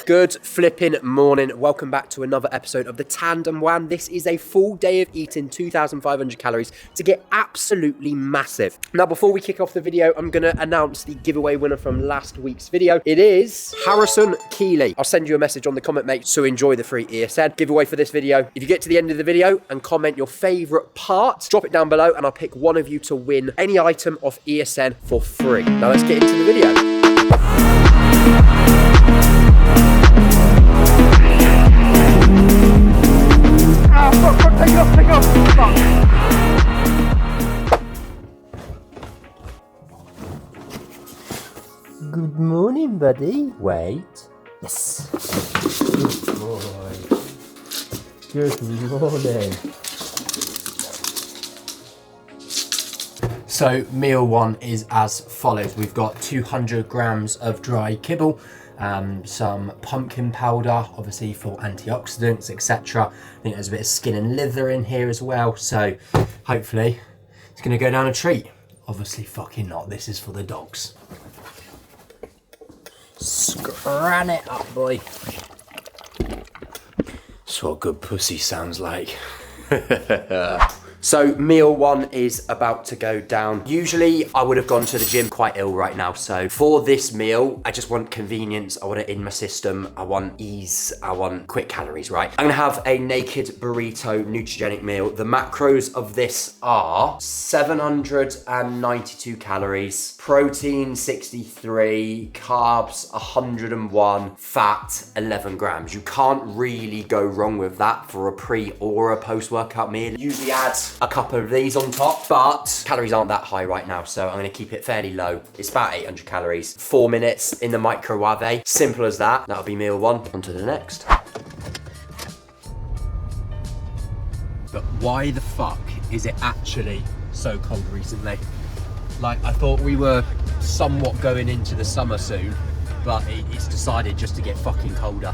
Good flipping morning. Welcome back to another episode of the Tanned and WHAMMED. This is a full day of eating 2,500 calories to get absolutely massive. Now, before we kick off the video, I'm going to announce the giveaway winner from last week's video. It is Harrison Keeley. I'll send you a message on the comment, mate, so enjoy the free ESN giveaway for this video. If you get to the end of the video and comment your favourite part, drop it down below and I'll pick one of you to win any item of ESN for free. Now, let's get into the video. Take it off, Good morning, buddy. Wait. Yes. Good boy. Good morning. So, meal one is as follows. We've got 200 grams of dry kibble, some pumpkin powder, obviously for antioxidants, etc. I think there's a bit of skin and liver in here as well, so hopefully it's going to go down a treat. Obviously fucking not, this is for the dogs. Scran it up, boy. That's what good pussy sounds like. So meal one is about to go down. Usually I would have gone to the gym quite ill right now. So for this meal, I just want convenience. I want it in my system. I want ease. I want quick calories, right? I'm gonna have a naked burrito nutrigenic meal. The macros of this are 792 calories, protein 63, carbs 101, fat 11 grams. You can't really go wrong with that for a pre or a post-workout meal. Usually adds a couple of these on top, but calories aren't that high right now, so I'm going to keep it fairly low. It's about 800 calories. 4 minutes in the microwave. Simple as that. That'll be meal one. On to the next. But why the fuck is it actually so cold recently? Like, I thought we were somewhat going into the summer soon, but it's decided just to get fucking colder.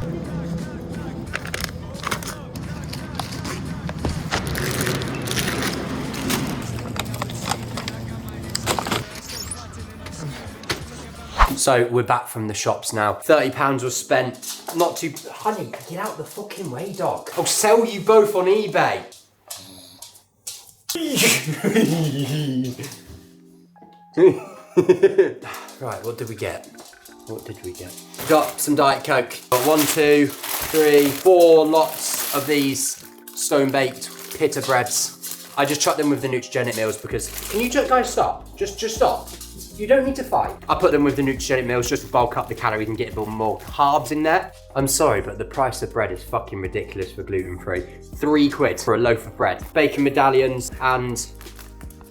So we're back from the shops now. £30 was spent. Not too... Honey, get out the fucking way, dog. I'll sell you both on eBay. Right, what did we get? What did we get? Got some Diet Coke. Got 1, 2, 3, 4 lots of these stone-baked pita breads. I just chucked them with the Nutrigenic meals because... Can you guys stop? Just stop. You don't need to fight. I put them with the Nutrigenic meals just to bulk up the calories and get a bit more carbs in there. I'm sorry, but the price of bread is fucking ridiculous for gluten-free. £3 for a loaf of bread. Bacon medallions and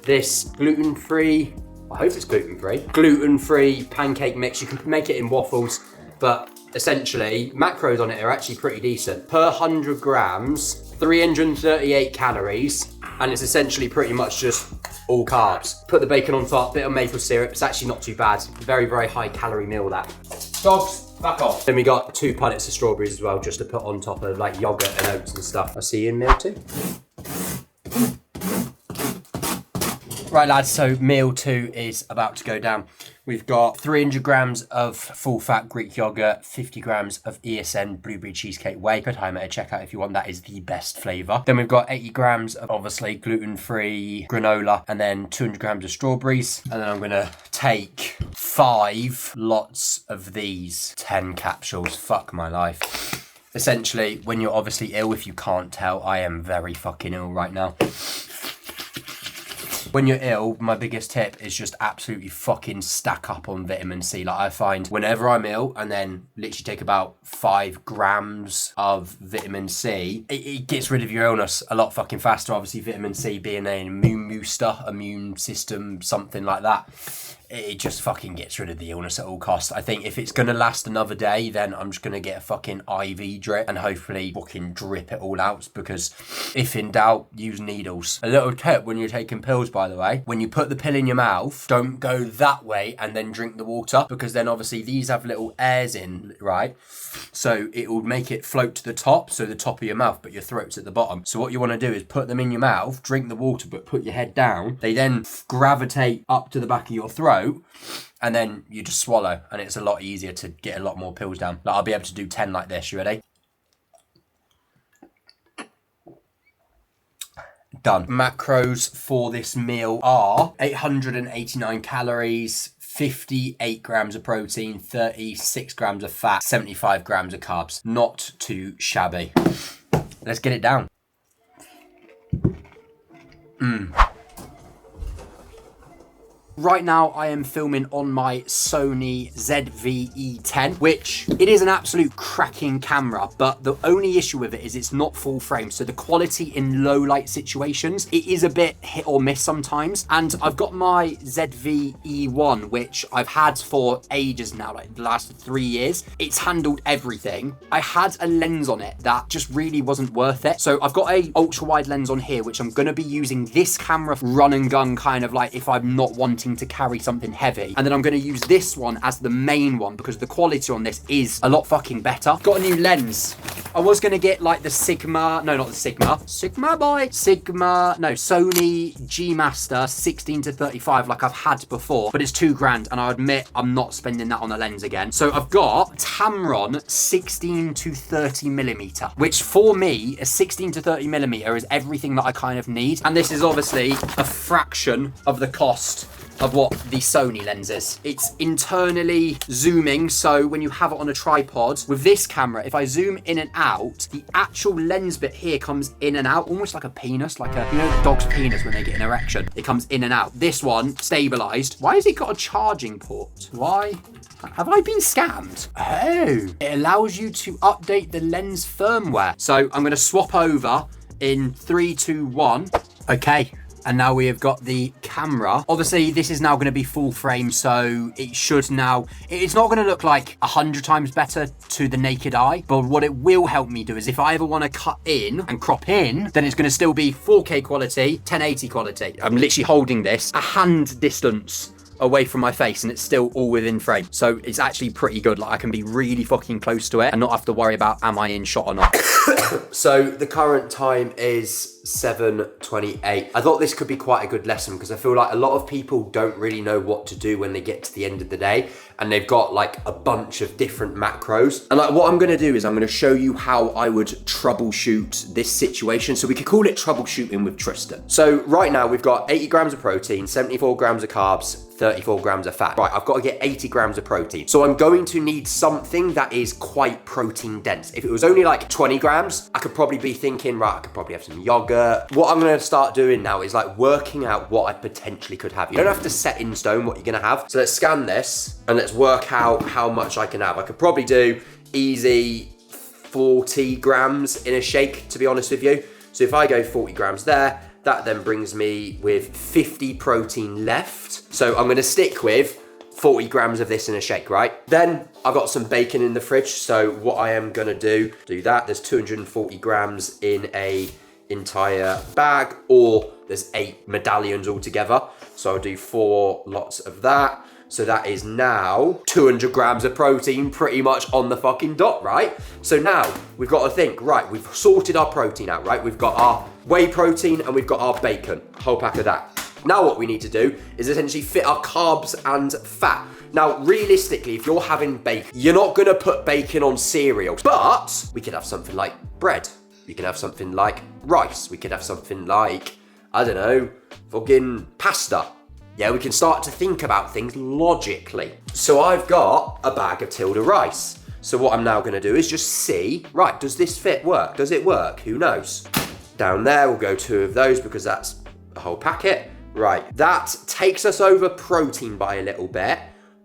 this gluten-free, I hope it's gluten-free, gluten-free pancake mix. You can make it in waffles, but essentially, macros on it are actually pretty decent. Per 100 grams, 338 calories, and it's essentially pretty much just all carbs. Put the bacon on top, bit of maple syrup. It's actually not too bad. Very, very high calorie meal that. Dogs, back off. Then we got 2 punnets of strawberries as well, just to put on top of like yogurt and oats and stuff. I'll see you in meal 2. Right lads, so meal 2 is about to go down. We've got 300 grams of full fat Greek yogurt, 50 grams of ESN blueberry cheesecake whey. Put time at a checkout if you want, that is the best flavour. Then we've got 80 grams of obviously gluten-free granola and then 200 grams of strawberries. And then I'm gonna take 5 lots of these 10 capsules. Fuck my life. Essentially, when you're obviously ill, if you can't tell, I am very fucking ill right now. When you're ill, my biggest tip is just absolutely fucking stack up on vitamin C. Like I find whenever I'm ill and then literally take about 5 grams of vitamin C, it gets rid of your illness a lot fucking faster. Obviously vitamin C being an immune booster, immune system, something like that. It just fucking gets rid of the illness at all costs. I think if it's going to last another day, then I'm just going to get a fucking IV drip and hopefully fucking drip it all out, because if in doubt, use needles. A little tip when you're taking pills, by the way, when you put the pill in your mouth, don't go that way and then drink the water, because then obviously these have little airs in, right? So it will make it float to the top, so the top of your mouth, but your throat's at the bottom. So what you want to do is put them in your mouth, drink the water, but put your head down. They then gravitate up to the back of your throat, throat, and then you just swallow, and it's a lot easier to get a lot more pills down. Like, I'll be able to do 10 like this. You ready? Done. Macros for this meal are 889 calories, 58 grams of protein, 36 grams of fat, 75 grams of carbs. Not too shabby. Let's get it down. Right now, I am filming on my Sony ZV-E10, which it is an absolute cracking camera, but the only issue with it is it's not full frame. So the quality in low light situations, it is a bit hit or miss sometimes. And I've got my ZV-E1, which I've had for ages now, like the last 3 years. It's handled everything. I had a lens on it that just really wasn't worth it. So I've got a ultra wide lens on here, which I'm going to be using this camera run and gun, kind of like if I'm not wanting to carry something heavy. And then I'm going to use this one as the main one because the quality on this is a lot fucking better. Got a new lens. I was going to get like the Sony G Master 16 to 35 like I've had before, but it's £2 and I admit I'm not spending that on a lens again. So I've got Tamron 16 to 30 millimeter, which for me, a 16 to 30 millimeter is everything that I kind of need. And this is obviously a fraction of the cost of what the Sony lens is. It's internally zooming, so when you have it on a tripod, with this camera, if I zoom in and out, the actual lens bit here comes in and out, almost like a penis, like a, you know, the dog's penis when they get an erection. It comes in and out. This one, stabilized. Why has it got a charging port? Why? Have I been scammed? Oh, it allows you to update the lens firmware. So I'm gonna swap over in 3, 2, 1. Okay. And now we have got the camera. Obviously, this is now going to be full frame, so it should now... It's not going to look like 100 times better to the naked eye, but what it will help me do is if I ever want to cut in and crop in, then it's going to still be 4K quality, 1080 quality. I'm literally holding this a hand distance away from my face and it's still all within frame. So it's actually pretty good. Like I can be really fucking close to it and not have to worry about am I in shot or not. So the current time is 7:28. I thought this could be quite a good lesson because I feel like a lot of people don't really know what to do when they get to the end of the day and they've got like a bunch of different macros. And like what I'm gonna do is I'm gonna show you how I would troubleshoot this situation. So we could call it troubleshooting with Tristan. So right now we've got 80 grams of protein, 74 grams of carbs, 34 grams of fat. Right, I've got to get 80 grams of protein. So I'm going to need something that is quite protein dense. If it was only like 20 grams, I could probably be thinking, right, I could probably have some yogurt. What I'm going to start doing now is like working out what I potentially could have. You don't have to set in stone what you're going to have. So let's scan this and let's work out how much I can have. I could probably do easy 40 grams in a shake, to be honest with you. So if I go 40 grams there, that then brings me with 50 protein left. So I'm gonna stick with 40 grams of this in a shake, right? Then I've got some bacon in the fridge. So what I am gonna do that. There's 240 grams in a entire bag, or there's 8 medallions altogether. So I'll do 4 lots of that. So that is now 200 grams of protein pretty much on the fucking dot, right? So now we've got to think, right, we've sorted our protein out, right? We've got our whey protein and we've got our bacon, whole pack of that. Now what we need to do is essentially fit our carbs and fat. Now, realistically, if you're having bacon, you're not gonna put bacon on cereal, but we could have something like bread. We could have something like rice. We could have something like, I don't know, fucking pasta. Yeah, we can start to think about things logically. So I've got a bag of Tilda rice. So what I'm now gonna do is just see, right, does this fit work? Does it work? Who knows? Down there, we'll go 2 of those because that's a whole packet. Right, that takes us over protein by a little bit,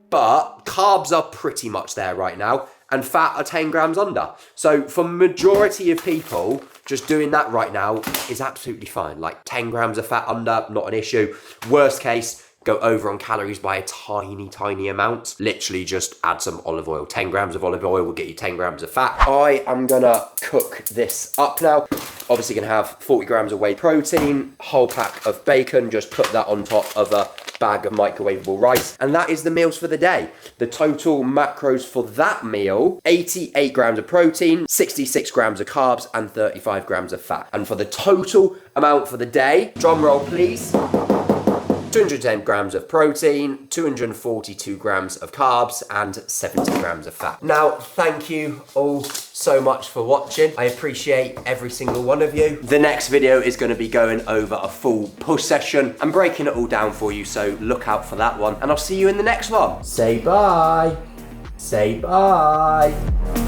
but carbs are pretty much there right now, and fat are 10 grams under. So for majority of people, just doing that right now is absolutely fine. Like 10 grams of fat under, not an issue. Worst case, go over on calories by a tiny, tiny amount. Literally just add some olive oil. 10 grams of olive oil will get you 10 grams of fat. I am gonna cook this up now. Obviously gonna have 40 grams of whey protein, whole pack of bacon, just put that on top of a bag of microwavable rice. And that is the meals for the day. The total macros for that meal, 88 grams of protein, 66 grams of carbs, and 35 grams of fat. And for the total amount for the day, drum roll please. 210 grams of protein, 242 grams of carbs, and 70 grams of fat. Now, thank you all so much for watching. I appreciate every single one of you. The next video is going to be going over a full push session and breaking it all down for you, so look out for that one. And I'll see you in the next one. Say bye. Say bye.